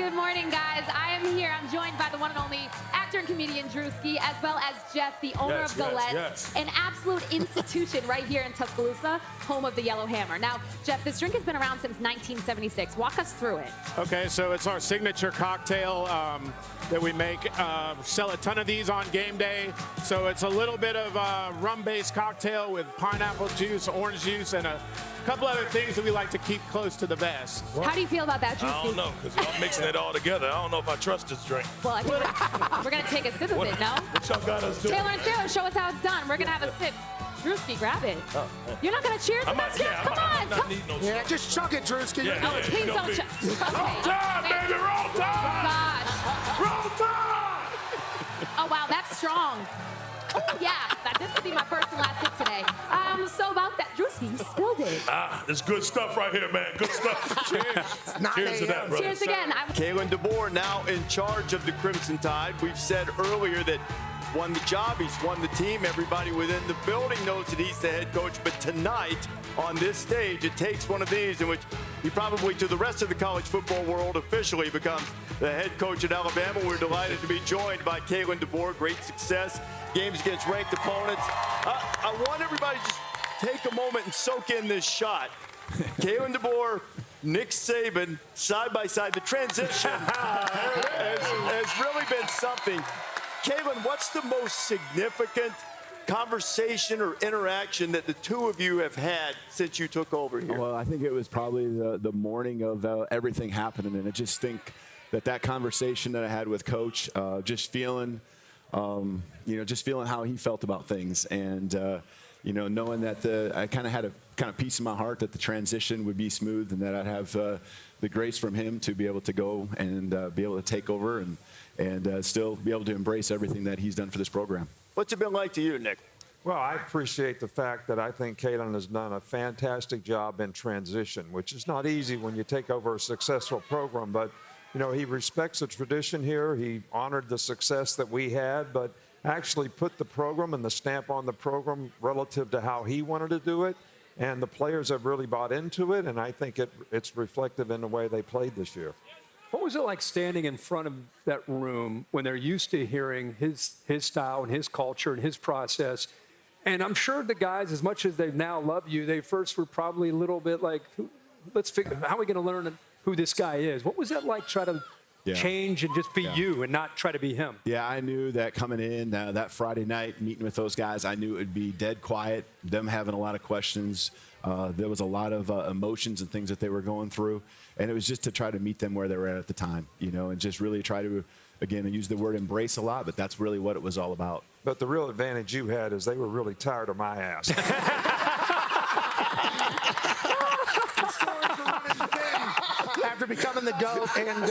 Good morning, guys. I am here. I'm joined by the one and only actor and comedian Druski, as well as Jeff, the owner of Galette, an absolute institution right here in Tuscaloosa, home of the Yellow Hammer. Now, Jeff, this drink has been around since 1976. Walk us through it. Okay, so it's our signature cocktail that we make. Sell a ton of these on game day. So it's a little bit of a rum-based cocktail with pineapple juice, orange juice, and a couple other things that we like to keep close to the vest. How do you feel about that, Druski? I don't know, because y'all mixing it all together. I don't know if I trust this drink. Well, I think we're going to take a sip of it, no? What y'all got us doing? Taylor and Sarah, show us how it's done. We're going to have a sip. Druski, grab it. You're not going to cheers with us, Jeff? Come on. Yeah, just chug it, Druski. Please don't chug. Roll time, baby, roll time! Gosh. Roll time! Oh, wow, that's strong. Oh, yeah, this could be my first and last hit today. So about that, Druski, you spilled it. It's good stuff right here, man. Good stuff. Cheers. Cheers to that, brother. Cheers again. Kalen DeBoer now in charge of the Crimson Tide. We've said earlier that won the job, he's won the team. Everybody within the building knows that he's the head coach. But tonight, on this stage, it takes one of these in which he probably, to the rest of the college football world, officially becomes the head coach at Alabama. We're delighted to be joined by Kalen DeBoer. Great success. Games against ranked opponents. I want everybody to just take a moment and soak in this shot. Kalen DeBoer, Nick Saban, side by side. The transition has really been something. Kalen, what's the most significant conversation or interaction that the two of you have had since you took over here? Well, I think it was probably the morning of everything happening, and I just think that conversation that I had with Coach, just feeling how he felt about things, and knowing that I kind of had a peace in my heart that the transition would be smooth, and that I'd have the grace from him to be able to go and be able to take over and still be able to embrace everything that he's done for this program. What's it been like to you, Nick? Well, I appreciate the fact that I think Kalen has done a fantastic job in transition, which is not easy when you take over a successful program, but he respects the tradition here. He honored the success that we had, but actually put the program and the stamp on the program relative to how he wanted to do it. And the players have really bought into it, and I think it's reflective in the way they played this year. What was it like standing in front of that room when they're used to hearing his style and his culture and his process? And I'm sure the guys, as much as they now love you, they first were probably a little bit like, let's figure, how are we going to learn who this guy is? What was that like, try to change and just be you and not try to be him? Yeah, I knew that coming in that Friday night, meeting with those guys, I knew it would be dead quiet, them having a lot of questions. There was a lot of emotions and things that they were going through. And it was just to try to meet them where they were at the time, and just really try to, again, I use the word embrace a lot, but that's really what it was all about. But the real advantage you had is they were really tired of my ass. After becoming the GOAT, and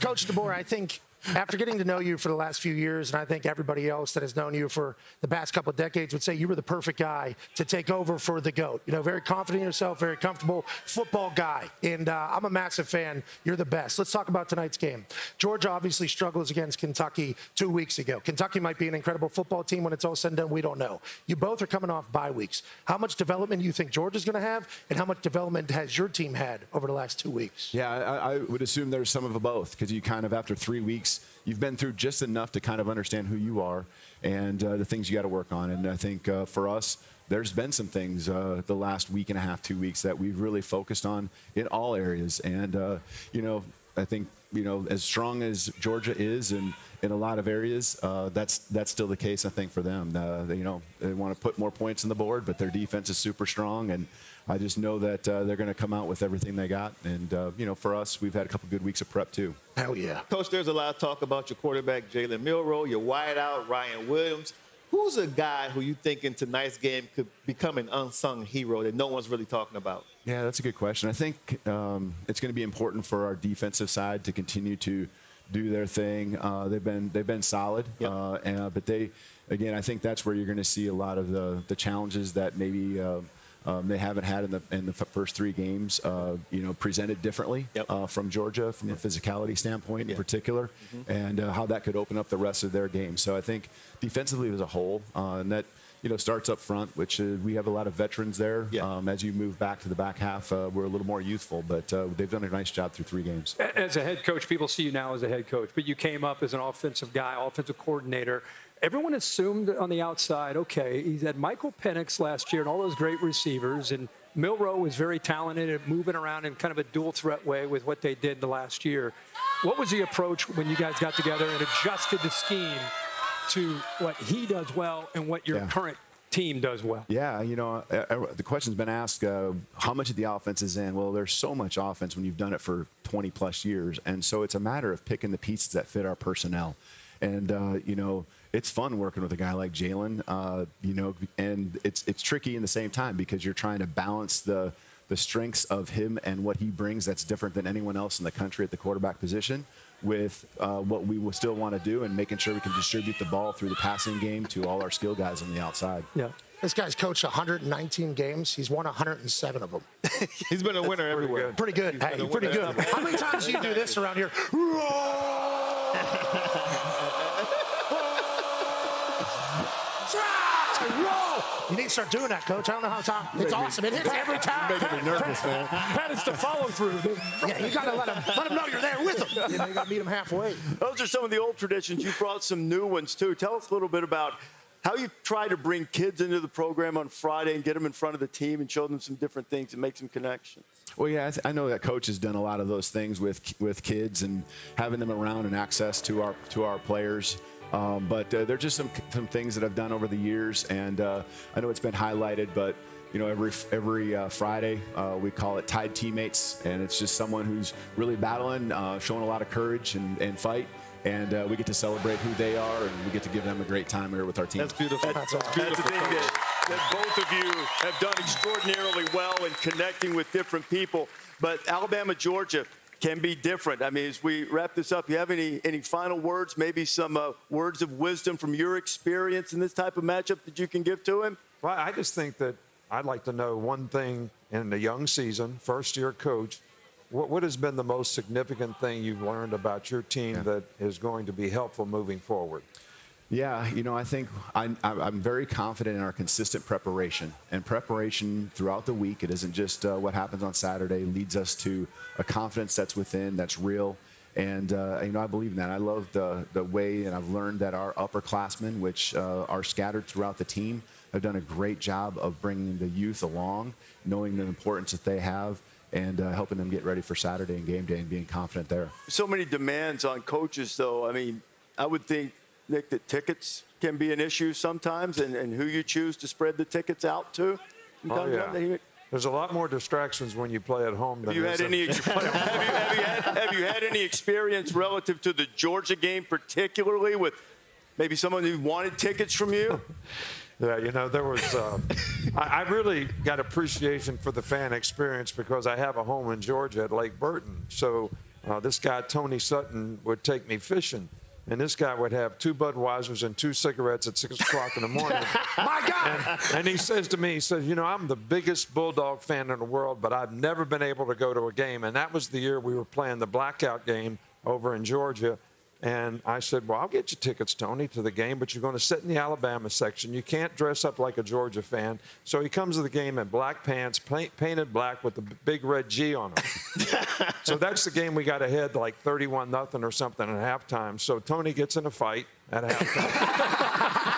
Coach DeBoer, I think after getting to know you for the last few years, and I think everybody else that has known you for the past couple of decades would say you were the perfect guy to take over for the GOAT. Very confident in yourself, very comfortable football guy. And I'm a massive fan. You're the best. Let's talk about tonight's game. Georgia obviously struggles against Kentucky 2 weeks ago. Kentucky might be an incredible football team when it's all said and done. We don't know. You both are coming off bye weeks. How much development do you think Georgia's going to have, and how much development has your team had over the last 2 weeks? Yeah, I would assume there's some of both, because you kind of, after 3 weeks, you've been through just enough to kind of understand who you are and the things you got to work on. And I think for us, there's been some things the last week and a half, 2 weeks that we've really focused on in all areas. And, I think, as strong as Georgia is in a lot of areas, that's still the case, I think, for them. They want to put more points on the board, but their defense is super strong. And I just know that they're going to come out with everything they got. And, for us, we've had a couple good weeks of prep, too. Hell yeah. Coach, there's a lot of talk about your quarterback, Jalen Milroe, your wideout, Ryan Williams. Who's a guy who you think in tonight's game could become an unsung hero that no one's really talking about? Yeah, that's a good question. I think it's going to be important for our defensive side to continue to do their thing. They've been solid, but I think that's where you're going to see a lot of the challenges that maybe they haven't had in the first 3 games, presented differently from Georgia, from a physicality standpoint in particular, and how that could open up the rest of their game. So I think defensively as a whole, and that starts up front, which we have a lot of veterans there. Yeah. As you move back to the back half, we're a little more youthful, but they've done a nice job through 3 games. As a head coach, people see you now as a head coach, but you came up as an offensive guy, offensive coordinator. Everyone assumed on the outside, okay, he's had Michael Penix last year and all those great receivers, and Milroe was very talented at moving around in kind of a dual threat way with what they did the last year. What was the approach when you guys got together and adjusted the scheme to what he does well and what your current team does well? Yeah, the question's been asked, how much of the offense is in? Well, there's so much offense when you've done it for 20-plus years, and so it's a matter of picking the pieces that fit our personnel. And, it's fun working with a guy like Jalen, and it's tricky in the same time because you're trying to balance the strengths of him and what he brings that's different than anyone else in the country at the quarterback position with what we will still want to do and making sure we can distribute the ball through the passing game to all our skill guys on the outside. Yeah. This guy's coached 119 games. He's won 107 of them. He's been a winner everywhere. Pretty good. Hey, pretty good. How many times do you do this around here? You need to start doing that, Coach. I don't know how it's awesome. It hits every time. Making me nervous, man. Pat is to follow through. Yeah, you got to let him know you're there with him. You got to meet him halfway. Those are some of the old traditions. You brought some new ones, too. Tell us a little bit about how you try to bring kids into the program on Friday and get them in front of the team and show them some different things and make some connections. Well, yeah, I know that Coach has done a lot of those things with kids and having them around and access to our players. But they're just some things that I've done over the years, and I know it's been highlighted, but every Friday we call it Tide Teammates, and it's just someone who's really battling, showing a lot of courage and fight, and we get to celebrate who they are, and we get to give them a great time here with our team. That's beautiful. That's the thing that both of you have done extraordinarily well in connecting with different people. But Alabama, Georgia can be different. I mean, as we wrap this up, you have any final words, maybe some words of wisdom from your experience in this type of matchup that you can give to him? Well, I just think that I'd like to know one thing in the young season, first-year coach, what has been the most significant thing you've learned about your team that is going to be helpful moving forward? Yeah, I think I'm very confident in our consistent preparation. And preparation throughout the week, it isn't just what happens on Saturday, leads us to a confidence that's within, that's real. And, I believe in that. I love the way, and I've learned that our upperclassmen, which are scattered throughout the team, have done a great job of bringing the youth along, knowing the importance that they have, and helping them get ready for Saturday and game day and being confident there. So many demands on coaches, though. I mean, I would think, Nick, that tickets can be an issue sometimes, and who you choose to spread the tickets out to. Oh, yeah. There's a lot more distractions when you play at home than have you had any experience relative to the Georgia game, particularly with maybe someone who wanted tickets from you? Yeah, there was I really got appreciation for the fan experience because I have a home in Georgia at Lake Burton. So this guy, Tony Sutton, would take me fishing. And this guy would have 2 Budweisers and 2 cigarettes at 6 o'clock in the morning. My God! And he says to me, I'm the biggest Bulldog fan in the world, but I've never been able to go to a game. And that was the year we were playing the blackout game over in Georgia. And I said, well, I'll get you tickets, Tony, to the game, but you're going to sit in the Alabama section. You can't dress up like a Georgia fan. So he comes to the game in black pants, painted black with a big red G on them. So that's the game we got ahead like 31-0 or something at halftime. So Tony gets in a fight at halftime.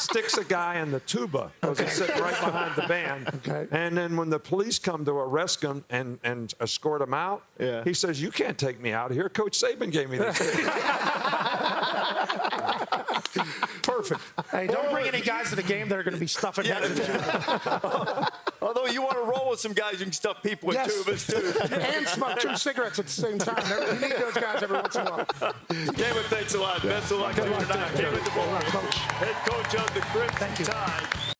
sticks a guy in the tuba because he's sitting right behind the band. Okay. And then when the police come to arrest him and escort him out, he says, you can't take me out of here. Coach Saban gave me this. Perfect. Hey, don't bring any guys to the game that are going to be stuffing heads with you. Although you want to roll with some guys, you can stuff people with tubas, too. And smoke 2 cigarettes at the same time. You need those guys every once in a while. Kalen, thanks a lot. Best of luck to you tonight. Kalen DeBoer, head coach of the Crimson Tide.